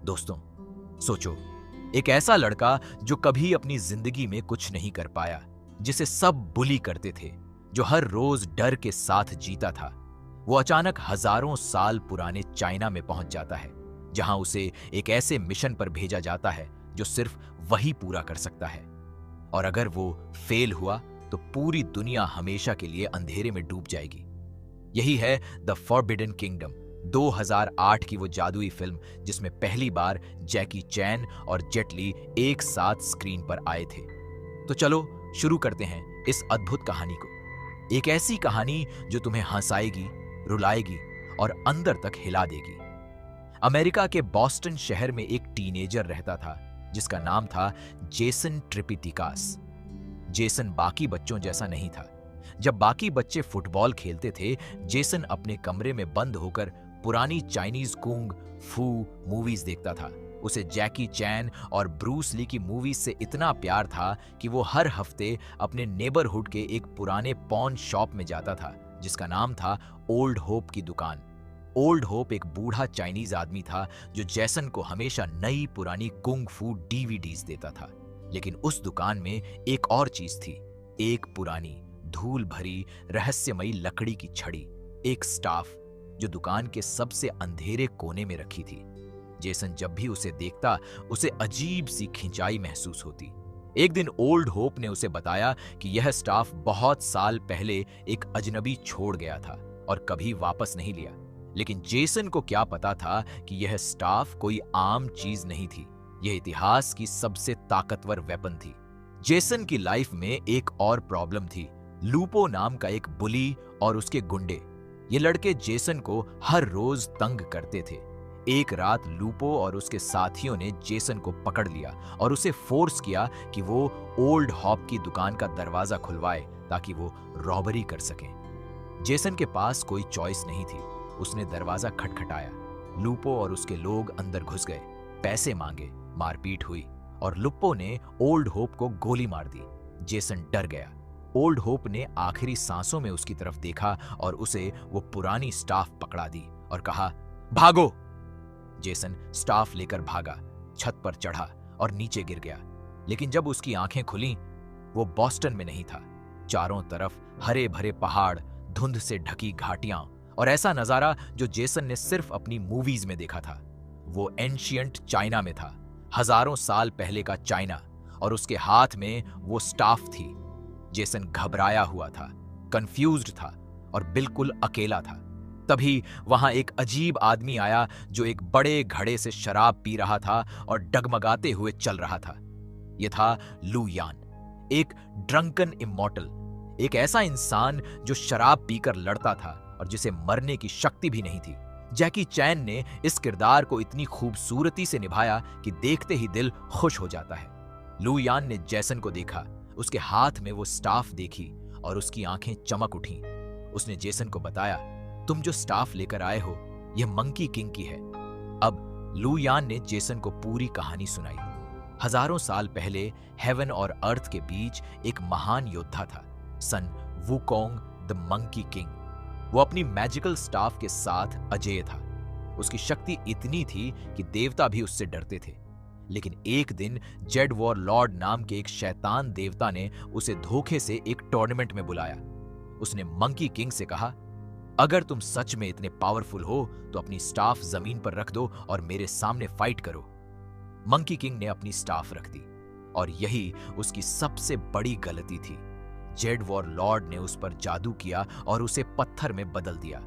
दोस्तों, सोचो, एक ऐसा लड़का जो कभी अपनी जिंदगी में कुछ नहीं कर पाया, जिसे सब बुली करते थे, जो हर रोज डर के साथ जीता था, वो अचानक हजारों साल पुराने चाइना में पहुंच जाता है, जहां उसे एक ऐसे मिशन पर भेजा जाता है जो सिर्फ वही पूरा कर सकता है। और अगर वो फेल हुआ तो पूरी दुनिया हमेशा के लिए अंधेरे में डूब जाएगी। यही है द फॉरबिडन किंगडम, 2008 की वो जादुई फिल्म जिसमें पहली बार जैकी चैन और जेट ली एक साथ स्क्रीन पर आए थे। तो चलो शुरू करते हैं इस अद्भुत कहानी को। एक ऐसी कहानी जो तुम्हें हंसाएगी, रुलाएगी और अंदर तक हिला देगी। अमेरिका के बॉस्टन शहर में एक टीनेजर रहता था जिसका नाम था जेसन ट्रिपिटिकास। जेसन बाकी बच्चों जैसा नहीं था। जब बाकी बच्चे फुटबॉल खेलते थे, जेसन अपने कमरे में बंद होकर पुरानी चाइनीज कुंग फू मूवीज देखता था। उसे जैकी चैन और ब्रूस ली की मूवीज से इतना प्यार था कि वो हर हफ्ते अपने नेबरहुड के एक पुराने पॉन शॉप में जाता था जिसका नाम था ओल्ड होप की दुकान। ओल्ड होप एक बूढ़ा चाइनीज आदमी था जो जैसन को हमेशा नई पुरानी कुंग फू डीवीडीज देता था। लेकिन उस दुकान में एक और चीज थी, एक पुरानी धूल भरी रहस्यमयी लकड़ी की छड़ी, एक स्टाफ जो दुकान के सबसे अंधेरे कोने में रखी थी। जेसन जब भी उसे देखता उसे अजीब सी खिंचाई महसूस होती। एक दिन ओल्ड होप ने उसे बताया कि यह स्टाफ बहुत साल पहले एक अजनबी छोड़ गया था और कभी वापस नहीं लिया। लेकिन जेसन को क्या पता था कि यह स्टाफ कोई आम चीज नहीं थी, यह इतिहास की सबसे ताकतवर वेपन थी। जेसन की लाइफ में एक और प्रॉब्लम थी, लूपो नाम का एक बुली और उसके गुंडे। ये लड़के जेसन को हर रोज तंग करते थे। एक रात लूपो और उसके साथियों ने जेसन को पकड़ लिया और उसे फोर्स किया कि वो ओल्ड हॉप की दुकान का दरवाजा खुलवाए ताकि वो रॉबरी कर सके। जेसन के पास कोई चॉइस नहीं थी। उसने दरवाजा खटखटाया। लूपो और उसके लोग अंदर घुस गए, पैसे मांगे, मारपीट हुई और लुप्पो ने ओल्ड होप को गोली मार दी। जेसन डर गया। ओल्ड होप ने आखिरी सांसों में उसकी तरफ देखा और उसे वो पुरानी स्टाफ पकड़ा दी और कहा, भागो। जेसन स्टाफ लेकर भागा, छत पर चढ़ा और नीचे गिर गया। लेकिन जब उसकी आंखें खुली, वो बॉस्टन में नहीं था। चारों तरफ हरे भरे पहाड़, धुंध से ढकी घाटियां और ऐसा नजारा जो जेसन ने सिर्फ अपनी मूवीज में देखा था। वो एंशियंट चाइना में था, हजारों साल पहले का चाइना, और उसके हाथ में वो स्टाफ थी। जेसन घबराया हुआ था, कंफ्यूज्ड था और बिल्कुल अकेला था। तभी वहां एक अजीब आदमी आया जो एक बड़े घड़े से शराब पी रहा था और डगमगाते हुए चल रहा था। यह था लू यान, एक ड्रंकन इमॉर्टल, एक ऐसा इंसान जो शराब पीकर लड़ता था और जिसे मरने की शक्ति भी नहीं थी। जैकी चैन ने इस किरदार को इतनी खूबसूरती से निभाया कि देखते ही दिल खुश हो जाता है। लू यान ने जेसन को देखा, उसके हाथ में वो स्टाफ देखी और उसकी आंखें चमक उठी। उसने जेसन को बताया, तुम जो स्टाफ लेकर आए हो यह मंकी किंग की है। अब लू यान ने जेसन को पूरी कहानी सुनाई। हजारों साल पहले हेवन और अर्थ के बीच एक महान योद्धा था, सन वुकोंग द मंकी किंग। वो अपनी मैजिकल स्टाफ के साथ अजेय था। उसकी शक्ति इतनी थी कि देवता भी उससे डरते थे। लेकिन एक दिन जेड वॉर लॉर्ड नाम के एक शैतान देवता ने उसे धोखे से एक टूर्नामेंट में बुलाया। उसने मंकी किंग से कहा, अगर तुम सच में इतने पावरफुल हो तो अपनी स्टाफ जमीन पर रख दो और मेरे सामने फाइट करो। मंकी किंग ने अपनी स्टाफ रख दी और यही उसकी सबसे बड़ी गलती थी। जेड वॉर लॉर्ड ने उस पर जादू किया और उसे पत्थर में बदल दिया।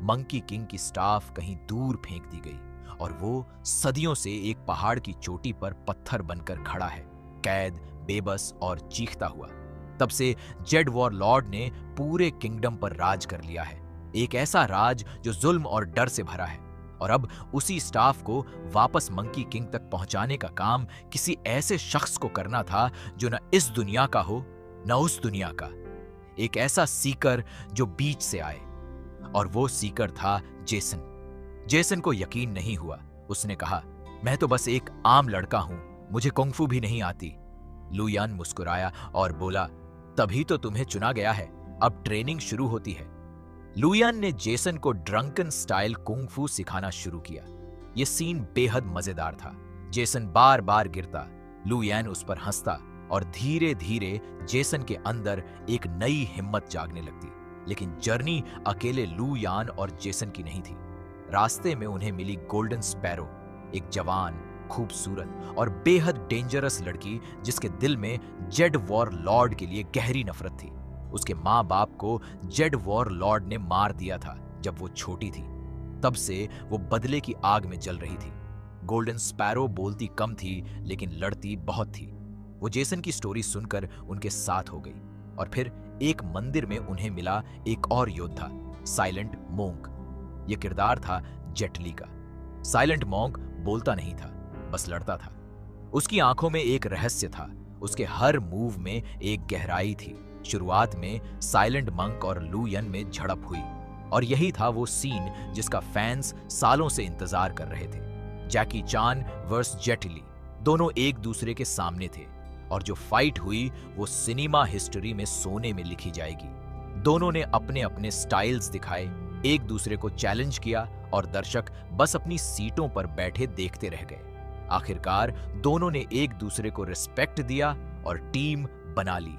मंकी किंग की स्टाफ कहीं दूर फेंक दी गई और वो सदियों से एक पहाड़ की चोटी पर पत्थर बनकर खड़ा है, कैद, बेबस और चीखता हुआ। तब से जेड वॉर लॉर्ड ने पूरे किंगडम पर राज कर लिया है, एक ऐसा राज जो जुल्म और डर से भरा है। और अब उसी स्टाफ को वापस मंकी किंग तक पहुंचाने का काम किसी ऐसे शख्स को करना था जो न इस दुनिया का हो न उस दुनिया का, एक ऐसा सीकर जो बीच से आए। और वो सीकर था जेसन। जेसन को यकीन नहीं हुआ। उसने कहा, मैं तो बस एक आम लड़का हूं, मुझे कुंग-फू भी नहीं आती। लू यान मुस्कुराया और बोला, तभी तो तुम्हें चुना गया है, अब ट्रेनिंग शुरू होती है। लू यान ने जेसन को ड्रंकन स्टाइल कुंग-फू सिखाना शुरू किया। ये सीन बेहद मजेदार था। जेसन बार बार गिरता, लू यान उस पर हंसता और धीरे धीरे जेसन के अंदर एक नई हिम्मत जागने लगती। लेकिन जर्नी अकेले लू यान और जेसन की नहीं थी। रास्ते में उन्हें मिली गोल्डन स्पैरो, एक जवान, खूबसूरत और बेहद डेंजरस लड़की जिसके दिल में जेड वॉर लॉर्ड के लिए गहरी नफरत थी। उसके माँ बाप को जेड वॉर लॉर्ड ने मार दिया था जब वो छोटी थी। तब से वो बदले की आग में जल रही थी। गोल्डन स्पैरो बोलती कम थी लेकिन लड़ती बहुत थी। वो जेसन की स्टोरी सुनकर उनके साथ हो गई और फिर एक मंदिर में उन्हें मिला एक और योद्धा, साइलेंट मोंक। यह किरदार था जेटली का। साइलेंट मोंक बोलता नहीं था, बस लड़ता था। उसकी आंखों में एक रहस्य था, उसके हर मूव में एक गहराई थी। शुरुआत में साइलेंट मंक और लू यन में झड़प हुई और यही था वो सीन जिसका फैंस सालों से इंतजार कर रहे थे। जैकी चान वर्स जेट ली, दोनों एक दूसरे के सामने थे और जो फाइट हुई वो सिनेमा हिस्ट्री में सोने में लिखी जाएगी। दोनों ने अपने अपने स्टाइल्स दिखाए, एक दूसरे को चैलेंज किया और दर्शक बस अपनी सीटों पर बैठे देखते रह गए। आखिरकार दोनों ने एक दूसरे को रिस्पेक्ट दिया और टीम बना ली।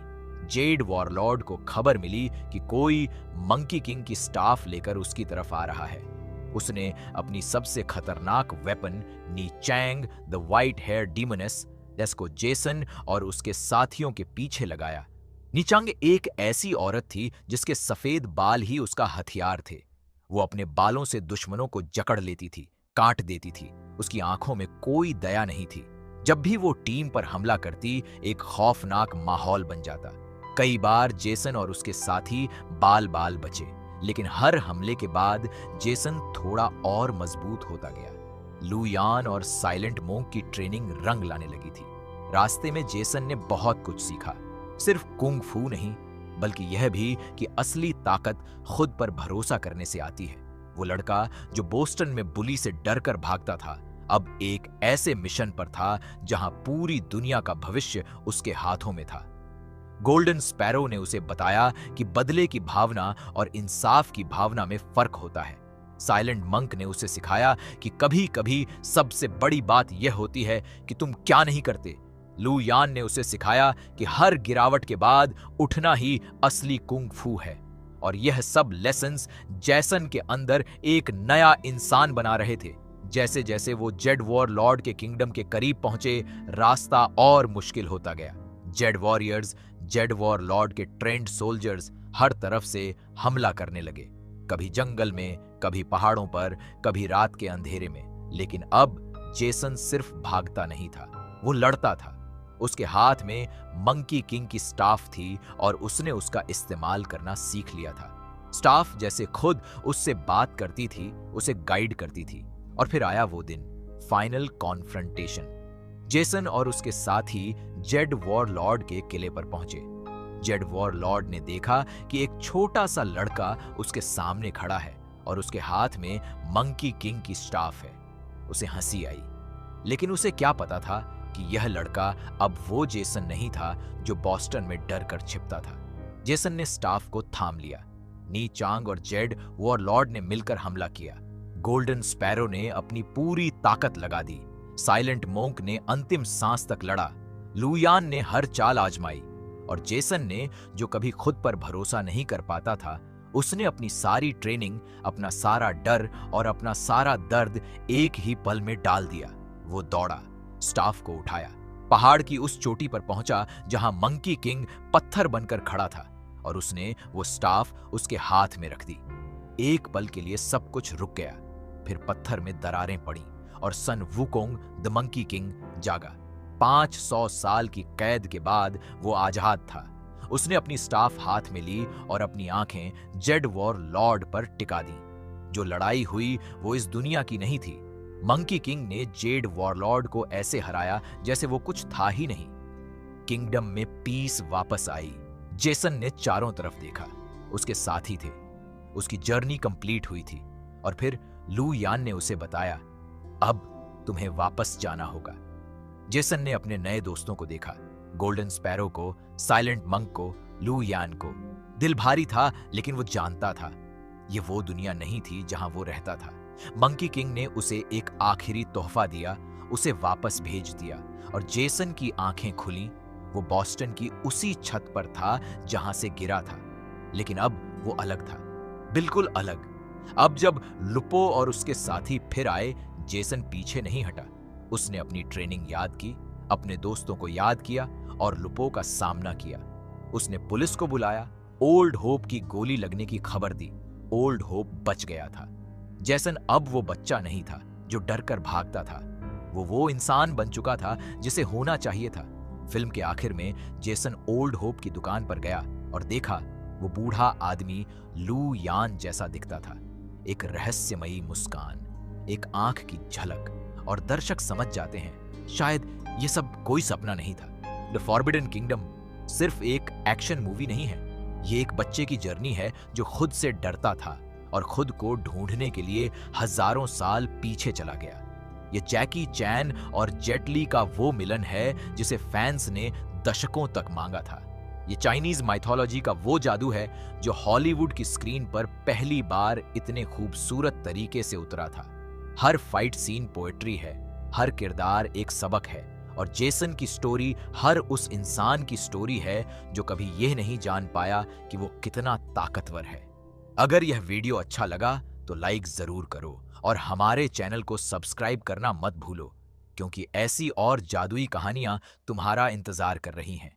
जेड वॉरलॉर्ड को खबर मिली कि कोई मंकी किंग की स्टाफ लेकर उसकी तरफ आ रहा है। उसने अपनी सबसे खतरनाक weapon Ni Chang the white hair demoness को जेसन और उसके साथियों के पीछे लगाया। नीचांग एक ऐसी औरत थी जिसके सफेद बाल ही उसका हथियार थे। वो अपने बालों से दुश्मनों को जकड़ लेती थी, काट देती थी। उसकी आंखों में कोई दया नहीं थी। जब भी वो टीम पर हमला करती, एक खौफनाक माहौल बन जाता। कई बार जेसन और उसके साथी बाल बाल बचे, लेकिन हर हमले के बाद जेसन थोड़ा और मजबूत होता गया। लू यान और साइलेंट मोंक की ट्रेनिंग रंग लाने लगी थी। रास्ते में जेसन ने बहुत कुछ सीखा, सिर्फ कुंग फू नहीं बल्कि यह भी कि असली ताकत खुद पर भरोसा करने से आती है। वो लड़का जो बोस्टन में बुली से डरकर भागता था, अब एक ऐसे मिशन पर था जहां पूरी दुनिया का भविष्य उसके हाथों में था। गोल्डन स्पैरो ने उसे बताया कि बदले की भावना और इंसाफ की भावना में फर्क होता है। साइलेंट मंक ने उसे सिखाया कि कभी कभी सबसे बड़ी बात यह होती है कि तुम क्या नहीं करते। लू यान ने उसे सिखाया कि हर गिरावट के बाद उठना ही असली कुंग फू है। और यह सब लेसन्स जेसन के अंदर एक नया इंसान बना रहे थे। जैसे जैसे वो जेड वॉर लॉर्ड के किंगडम के करीब पहुंचे, रास्ता और मुश्किल होता गया। Z warriors, Z war Lord के ट्रेंड सोल्जर्स हर तरफ से हमला करने लगे, कभी जंगल में, कभी पहाड़ों पर, कभी रात के अंधेरे में। लेकिन अब जेसन सिर्फ भागता नहीं था, वो लड़ता था। उसके हाथ में मंकी किंग की स्टाफ थी और उसने उसका इस्तेमाल करना सीख लिया था। स्टाफ जैसे खुद उससे बात करती थी, उसे गाइड करती थी। और फिर आया वो दिन, फाइनल कॉन्फ्रंटेशन। जेसन और उसके साथी जेड वॉर लॉर्ड के किले पर पहुंचे। जेड वॉर लॉर्ड ने देखा कि एक छोटा सा लड़का उसके सामने खड़ा है और उसके हाथ में मंकी किंग की स्टाफ है। उसे हंसी आई, लेकिन उसे क्या पता था कि यह लड़का अब वो जेसन नहीं था जो बॉस्टन में डर कर छिपता था। जेसन ने स्टाफ को थाम लिया। नी चांग और जेड वॉर लॉर्ड ने मिलकर हमला किया। गोल्डन स्पैरो ने अपनी पूरी ताकत लगा दी। साइलेंट मोंक ने अंतिम सांस तक लड़ा। लू यान ने हर चाल आजमाई और जेसन ने, जो कभी खुद पर भरोसा नहीं कर पाता था, उसने अपनी सारी ट्रेनिंग, अपना सारा डर और अपना सारा दर्द एक ही पल में डाल दिया। वो दौड़ा, स्टाफ को उठाया, पहाड़ की उस चोटी पर पहुंचा जहां मंकी किंग पत्थर बनकर खड़ा था और उसने वो स्टाफ उसके हाथ में रख दी। एक पल के लिए सब कुछ रुक गया, फिर पत्थर में दरारें पड़ी और सन वुकोंग द मंकी किंग जागा। 500 साल की कैद के बाद वो आजाद था। उसने अपनी स्टाफ हाथ में ली और अपनी आंखें जेड वॉर लॉर्ड पर टिका दी। जो लड़ाई हुई वो इस दुनिया की नहीं थी। मंकी किंग ने जेड वॉरलॉर्ड को ऐसे हराया जैसे वो कुछ था ही नहीं। किंगडम में पीस वापस आई। जेसन ने चारों तरफ देखा, उसके साथी थे। उसकी जर्नी कंप्लीट हुई थी और फिर लू यान ने उसे बताया, अब तुम्हें वापस जाना होगा। जेसन ने अपने नए दोस्तों को देखा, गोल्डन स्पैरो को, साइलेंट मंक को, लू यान को। दिल भारी था, लेकिन वो जानता था ये वो दुनिया नहीं थी जहां वो रहता था। मंकी किंग ने उसे एक आखिरी तोहफा दिया, उसे वापस भेज दिया और जेसन की आंखें खुली। वो बॉस्टन की उसी छत पर था जहां से गिरा था, लेकिन अब वो अलग था, बिल्कुल अलग। अब जब लुपो और उसके साथी फिर आए, जेसन पीछे नहीं हटा। उसने अपनी ट्रेनिंग याद की, अपने दोस्तों को याद किया और लुपो का सामना किया। उसने पुलिस को बुलाया, ओल्ड होप की गोली लगने की खबर दी। ओल्ड होप बच गया था। जेसन अब वो बच्चा नहीं था जो डर कर भागता था। वो इंसान बन चुका था जिसे होना चाहिए था। फिल्म के आखिर में जेसन ओल्ड होप की दुकान पर गया और देखा वो बूढ़ा आदमी लू यान जैसा दिखता था। एक रहस्यमयी मुस्कान, एक आंख की झलक, और दर्शक समझ जाते हैं शायद ये सब कोई सपना नहीं था। द फॉरबिडन किंगडम सिर्फ एक एक्शन मूवी नहीं है, ये एक बच्चे की जर्नी है जो खुद से डरता था और खुद को ढूंढने के लिए हजारों साल पीछे चला गया। ये जैकी चैन और जेट ली का वो मिलन है जिसे फैंस ने दशकों तक मांगा था। ये चाइनीज माइथोलॉजी का वो जादू है जो हॉलीवुड की स्क्रीन पर पहली बार इतने खूबसूरत तरीके से उतरा था। हर फाइट सीन पोएट्री है, हर किरदार एक सबक है, और जेसन की स्टोरी हर उस इंसान की स्टोरी है जो कभी यह नहीं जान पाया कि वो कितना ताकतवर है। अगर यह वीडियो अच्छा लगा तो लाइक जरूर करो और हमारे चैनल को सब्सक्राइब करना मत भूलो, क्योंकि ऐसी और जादुई कहानियां तुम्हारा इंतजार कर रही हैं।